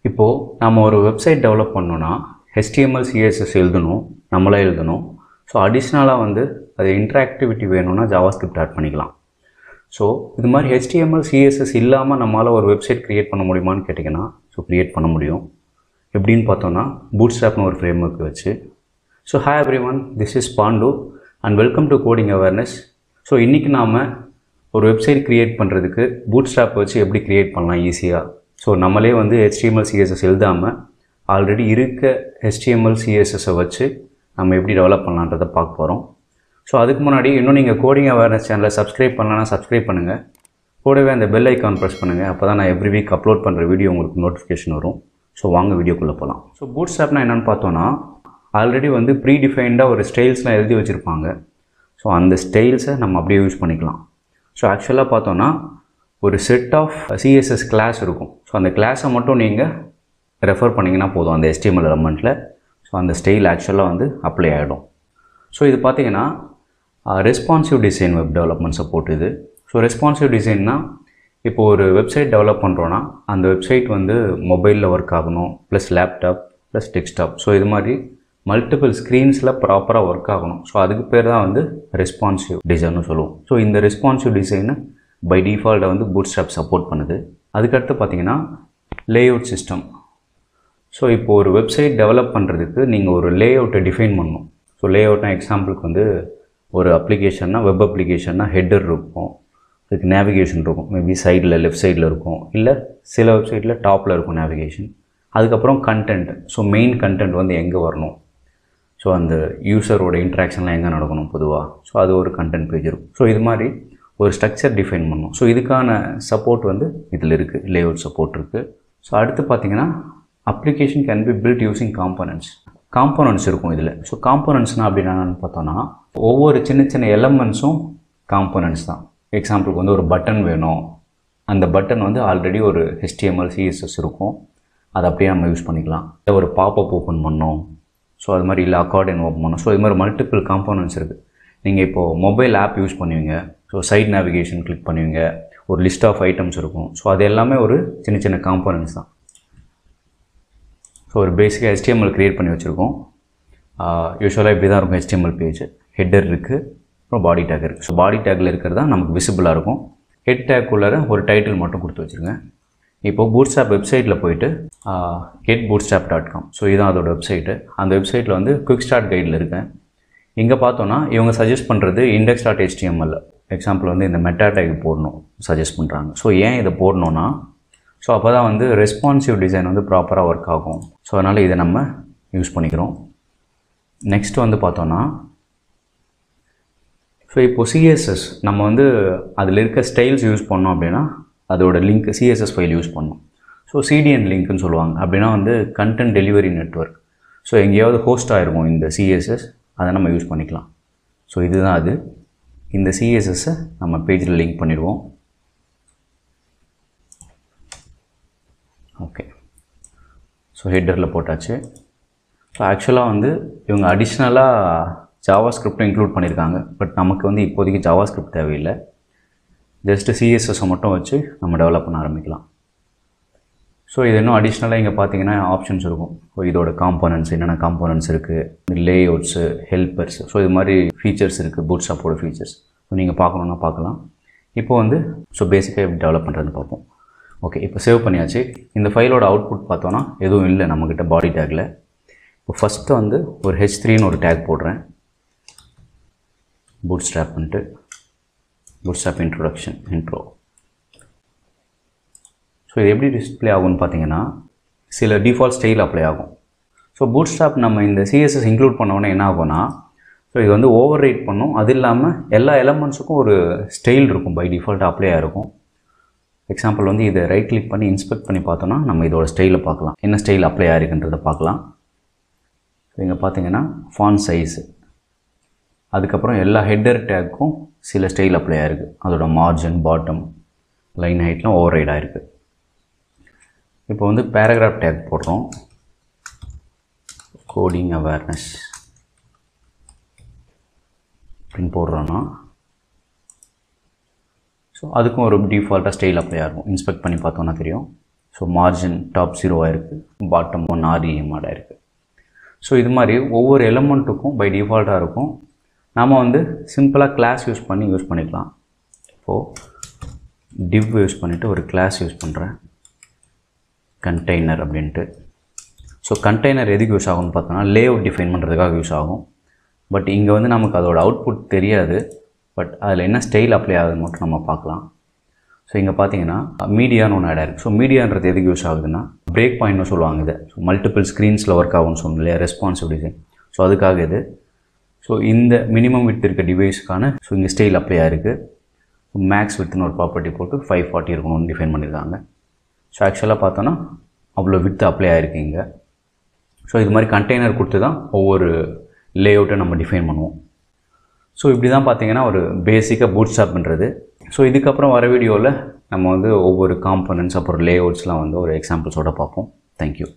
இப்போது நம்ம ஒரு வெப்சைட் டெவலப் பண்ணோன்னா HTML CSS எழுதணும், நம்மளே எழுதணும். ஸோ அடிஷ்னலாக வந்து அது இன்ட்ராக்டிவிட்டி வேணும்னா ஜாவாஸ்கிரிப்ட் ஆட் பண்ணிக்கலாம். ஸோ இது மாதிரி HTML CSS இல்லாமல் நம்மளால் ஒரு வெப்சைட் க்ரியேட் பண்ண முடியுமான்னு கேட்டிங்கன்னா க்ரியேட் பண்ண முடியும். எப்படின்னு பார்த்தோன்னா பூட்ஸ்ட்ராப்னு ஒரு ஃப்ரேம் ஒர்க் வச்சு. So hi everyone, this is Pandu and welcome to coding awareness. So இன்றைக்கி நாம் ஒரு வெப்சைட் க்ரியேட் பண்ணுறதுக்கு பூட்ஸ்ட்ராப் வச்சு எப்படி க்ரியேட் பண்ணலாம் ஈஸியாக. ஸோ நம்மளே வந்து HTML CSS எழுதாமல் ஆல்ரெடி இருக்க HTML CSSஸை வச்சு நம்ம எப்படி டெவலப் பண்ணலான்றதை பார்க்க போகிறோம். ஸோ அதுக்கு முன்னாடி இன்னும் நீங்கள் கோடிங் அவேர்னஸ் சேனலை சப்ஸ்கிரைப் பண்ணலன்னா சப்ஸ்கிரைப் பண்ணுங்கள். கூடவே அந்த பெல் ஐக்கான் ப்ரெஸ் பண்ணுங்கள். அப்போ தான் நான் எவ்ரி வீக் அப்லோட் பண்ணுற வீடியோ உங்களுக்கு நோட்டிஃபிகேஷன் வரும். ஸோ வாங்க வீடியோக்குள்ளே போகலாம். ஸோ பூட்ஸ்ட்ராப்னா என்னென்னு பார்த்தோன்னா ஆல்ரெடி வந்து ப்ரீ டிஃபைன்டாக ஒரு ஸ்டைல்ஸ்லாம் எழுதி வச்சுருப்பாங்க. ஸோ அந்த ஸ்டைல்ஸை நம்ம அப்படியே யூஸ் பண்ணிக்கலாம். ஸோ ஆக்சுவலாக பார்த்தோன்னா ஒரு செட் ஆஃப் CSS கிளாஸ் இருக்கும். ஸோ அந்த கிளாஸை மட்டும் நீங்கள் ரெஃபர் பண்ணிங்கன்னா போதும் அந்த HTML எலமெண்ட்டில். ஸோ அந்த ஸ்டைல் ஆக்சுவலாக வந்து அப்ளை ஆகிடும். ஸோ இது பார்த்திங்கன்னா responsive design web development support இது. ஸோ ரெஸ்பான்சிவ் டிசைன்னா இப்போ ஒரு வெப்சைட் டெவலப் பண்ணுறோன்னா அந்த வெப்சைட் வந்து மொபைலில் ஒர்க் ஆகணும், plus laptop plus desktop. So இது மாதிரி மல்டிபிள் ஸ்க்ரீன்ஸில் ப்ராப்பராக ஒர்க் ஆகணும். ஸோ அதுக்கு பேர் தான் வந்து ரெஸ்பான்சிவ் டிசைன்னு சொல்லுவோம். ஸோ இந்த ரெஸ்பான்சிவ் டிசைனை பை டிஃபால்ட்டை வந்து பூட்ஸ்ட்ராப் சப்போர்ட் பண்ணுது. அதுக்கடுத்து பார்த்திங்கன்னா லேஅவுட் சிஸ்டம். ஸோ இப்போ ஒரு வெப்சைட் டெவலப் பண்ணுறதுக்கு நீங்கள் ஒரு லேஅவுட்டை டிஃபைன் பண்ணணும். ஸோ லேஅவுட்னா எக்ஸாம்பிளுக்கு வந்து ஒரு அப்ளிகேஷன்னா வெப் அப்ளிகேஷன்னா ஹெட்டர் இருக்கும், அதுக்கு நேவிகேஷன் இருக்கும், மேபி சைடில் லெஃப்ட் சைடில் இருக்கும், இல்லை சில வெப்சைட்டில் டாப்பில் இருக்கும் நேவிகேஷன். அதுக்கப்புறம் கண்டென்ட். ஸோ மெயின் கண்டென்ட் வந்து எங்கே வரணும், ஸோ அந்த யூசரோட இன்ட்ராக்ஷன்லாம் எங்கே நடக்கணும் பொதுவாக. ஸோ அது ஒரு கண்டென்ட் பேஜ் இருக்கும். ஸோ இது மாதிரி ஒரு ஸ்ட்ரக்சர் டிஃபைன் பண்ணணும். ஸோ இதுக்கான சப்போர்ட் வந்து இதில் இருக்குது, லேஅவுட் சப்போர்ட் இருக்குது. ஸோ அடுத்து பார்த்திங்கன்னா application can be built using components இருக்கும் இதில். ஸோ காம்போனன்ட்ஸ்னால் அப்படின்னா என்னென்னு பார்த்தோன்னா ஒவ்வொரு சின்ன சின்ன எலமெண்ட்ஸும் காம்போனன்ட்ஸ் தான். எக்ஸாம்பிளுக்கு வந்து ஒரு பட்டன் வேணும், அந்த பட்டன் வந்து ஆல்ரெடி ஒரு HTML CSS இருக்கும், அதை அப்படியே நம்ம யூஸ் பண்ணிக்கலாம். இல்லை ஒரு பாப்அப் ஓப்பன் பண்ணோம், ஸோ அது மாதிரி, இல்லை அக்கார்டியன் ஓப்பன் பண்ணோம். ஸோ இது மாதிரி மல்டிபிள் காம்போனன்ட்ஸ் இருக்குது. நீங்கள் இப்போது மொபைல் ஆப் யூஸ் பண்ணுவீங்க, ஸோ சைட் நேவிகேஷன் கிளிக் பண்ணுவீங்க, ஒரு லிஸ்ட் ஆஃப் ஐட்டம்ஸ் இருக்கும். ஸோ அது எல்லாமே ஒரு சின்ன சின்ன காம்போனன்ட்ஸ் தான். ஸோ ஒரு பேசிக்காக HTML க்ரியேட் பண்ணி வச்சுருக்கோம். யூஸ்வலாக இப்படி தான் இருக்கும் HTML பேஜ். ஹெட்டர் இருக்குது, அப்புறம் பாடி டேக் இருக்குது. ஸோ பாடி டேக்கில் இருக்கிறது தான் நமக்கு விசிபிளாக இருக்கும். ஹெட் டேக்குள்ளார ஒரு டைட்டில் மட்டும் கொடுத்து வச்சுருங்க. இப்போது பூட்ஸ்ட்ராப் வெப்சைட்டில் போய்ட்டு getbootstrap.com. ஸோ இதுதான் அதோட வெப்சைட்டு. அந்த வெப்சைட்டில் வந்து குவிக் ஸ்டார்ட் கைடில் இருக்கேன். இங்கே பார்த்தோன்னா இவங்க சஜஸ்ட் பண்ணுறது index.html. எக்ஸாம்பிள் வந்து இந்த மெட்டா டேக் போடணும் சஜஸ்ட் பண்ணுறாங்க. ஸோ ஏன் இதை போடணுன்னா, ஸோ அப்போ தான் வந்து ரெஸ்பான்சிவ் டிசைன் வந்து ப்ராப்பராக ஒர்க் ஆகும். ஸோ அதனால் இதை நம்ம யூஸ் பண்ணிக்கிறோம். நெக்ஸ்ட் வந்து பார்த்தோன்னா, ஸோ இப்போது CSS நம்ம வந்து அதில் இருக்க ஸ்டைல்ஸ் யூஸ் பண்ணோம் அப்படின்னா அதோட லிங்க் CSS ஃபைல் யூஸ் பண்ணோம். ஸோ CDN லிங்க்னு சொல்லுவாங்க. அப்படின்னா வந்து கண்டென்ட் டெலிவரி நெட்வொர்க். ஸோ எங்கேயாவது ஹோஸ்ட் ஆகிருக்கும் இந்த CSS, அதை நம்ம யூஸ் பண்ணிக்கலாம். ஸோ இதுதான் அது. இந்த CSSஸை நம்ம பேஜில் லிங்க் பண்ணிடுவோம். ஓகே, ஸோ ஹெட்டரில் போட்டாச்சு. ஸோ ஆக்சுவலாக வந்து இவங்க அடிஷ்னலாக ஜாவாஸ்கிரிப்டும் இன்க்ளூட் பண்ணியிருக்காங்க. பட் நமக்கு வந்து இப்போதைக்கு ஜாவாஸ்கிரிப்ட் தேவையில்லை. ஜஸ்ட்டு CSSஸை மட்டும் வச்சு நம்ம டெவலப் பண்ண ஆரம்பிக்கலாம். ஸோ இது இன்னும் அடிஷ்னலாக இங்கே பார்த்தீங்கன்னா ஆப்ஷன்ஸ் இருக்கும். ஸோ இதோட காம்போனன்ட்ஸ், என்னென்ன காம்போனன்ட்ஸ் இருக்குது, லேஅவுட்ஸு, ஹெல்ப்பர்ஸ், ஸோ இது மாதிரி ஃபீச்சர்ஸ் இருக்குது, பூட்ஸ்ட்ராப்போட ஃபீச்சர்ஸ். ஸோ நீங்கள் பார்க்கணுன்னா பார்க்கலாம். இப்போ வந்து ஸோ பேசிக்காக எப்படி டெவலப் பண்ணுறதுன்னு பார்ப்போம். ஓகே, இப்போ சேவ் பண்ணியாச்சு. இந்த ஃபைலோட அவுட்புட் பார்த்தோன்னா எதுவும் இல்லை நம்மக்கிட்ட பாடி டேக்கில். இப்போ ஃபஸ்ட்டு வந்து ஒரு H3ன்னு ஒரு டேக் போடுறேன், பூட்ஸ்ட்ராப்ன்ட்டு, பூட்ஸ்ட்ராப் இன்ட்ரோ. ஸோ இது எப்படி டிஸ்பிளே ஆகும்னு பார்த்தீங்கன்னா சில டிஃபால்ட் ஸ்டைல் அப்ளை ஆகும். ஸோ பூட்ஸ்ட்ராப் நம்ம இந்த CSS இன்க்ளூட் பண்ணோன்னே என்ன ஆகும்னா, ஸோ இது வந்து ஓவர் ரைட் பண்ணும். அது இல்லாமல் எல்லா எலமெண்ட்ஸுக்கும் ஒரு ஸ்டைல் இருக்கும், பை டிஃபால்ட்டாக அப்ளை ஆகிருக்கும். எக்ஸாம்பிள் வந்து இதை ரைட் கிளிக் பண்ணி இன்ஸ்பெக்ட் பண்ணி பார்த்தோன்னா நம்ம இதோட ஸ்டைலை பார்க்கலாம், என்ன ஸ்டைல் அப்ளை ஆகிருக்குன்றதை பார்க்கலாம். ஸோ இங்கே பார்த்தீங்கன்னா ஃபாண்ட் சைஸு, அதுக்கப்புறம் எல்லா ஹெட்டர் டேக்கும் சில ஸ்டைல் அப்ளை ஆகிருக்கு. அதோட மார்ஜின், பாட்டம், லைன் ஹைட்லாம் ஓவர் ரைட் ஆகிருக்கு. இப்போ வந்து பேராகிராஃப் டேக் போடுறோம், கோடிங் அவேர்னஸ் அப்படின்னு போடுறோன்னா ஸோ அதுக்கும் ஒரு டிஃபால்ட்டாக ஸ்டைல் அப்ளை ஆகும். இன்ஸ்பெக்ட் பண்ணி பார்த்தோன்னா தெரியும். ஸோ ஸோ மார்ஜின் டாப் 0 இருக்குது, பாட்டம் 1 REM ஆட் ஆயிருக்கு. ஸோ இது மாதிரி ஒவ்வொரு எலமெண்ட்டுக்கும் பை டிஃபால்ட்டாக இருக்கும். நாம் வந்து சிம்பிளாக கிளாஸ் யூஸ் பண்ணிக்கலாம். இப்போது div யூஸ் பண்ணிவிட்டு ஒரு கிளாஸ் யூஸ் பண்ணுறேன், கண்டெய்னர் அப்படின்ட்டு. ஸோ கண்டெய்னர் எதுக்கு யூஸ் ஆகும்னு பார்த்தோன்னா லேஅவுட் டிஃபைன் பண்ணுறதுக்காக யூஸ் ஆகும். பட் இங்கே வந்து நமக்கு அதோட அவுட்புட் தெரியாது. பட் அதில் என்ன ஸ்டைல் அப்ளை ஆகுதுன்னு மட்டும் நம்ம பார்க்கலாம். ஸோ இங்கே பார்த்தீங்கன்னா மீடியான்னு ஒன்று ஆட் ஆயிருக்கு. ஸோ மீடியான்றது எதுக்கு யூஸ் ஆகுதுன்னா பிரேக் பாயிண்ட்னு சொல்லுவாங்க இதை. ஸோ மல்டிபிள் ஸ்க்ரீன்ஸில் ஒர்க் ஆகும்னு சொன்னோம் இல்லையா, ரெஸ்பான்சிவ் டிசைன். ஸோ அதுக்காக இது. ஸோ இந்த மினிமம் வித் இருக்க டிவைஸுக்கான ஸோ இங்கே ஸ்டைல் அப்ளை ஆகிருக்கு. மேக்ஸ் வித்துன்னு ஒரு ப்ராப்பர்ட்டி போட்டு 540 இருக்கணும்னு டிஃபைன் பண்ணியிருக்காங்க. ஸோ ஆக்சுவலாக பார்த்தோன்னா அவ்வளோ வித்து அப்ளை ஆகிருக்கு இங்கே. ஸோ இது மாதிரி கண்டெய்னர் கொடுத்து தான் ஒவ்வொரு லேஅவுட்டை நம்ம டிஃபைன் பண்ணுவோம். ஸோ இப்படி தான் பார்த்தீங்கன்னா ஒரு பேசிக்காக பூட்ஸ்ட்ராப்ன்றது. ஸோ இதுக்கப்புறம் வர வீடியோவில் நம்ம வந்து ஒவ்வொரு காம்பனன்ட்ஸ் அப்புறம் லேஅவுட்ஸ்லாம் வந்து ஒரு எக்ஸாம்பிள்ஸோடு பார்ப்போம். தேங்க்யூ.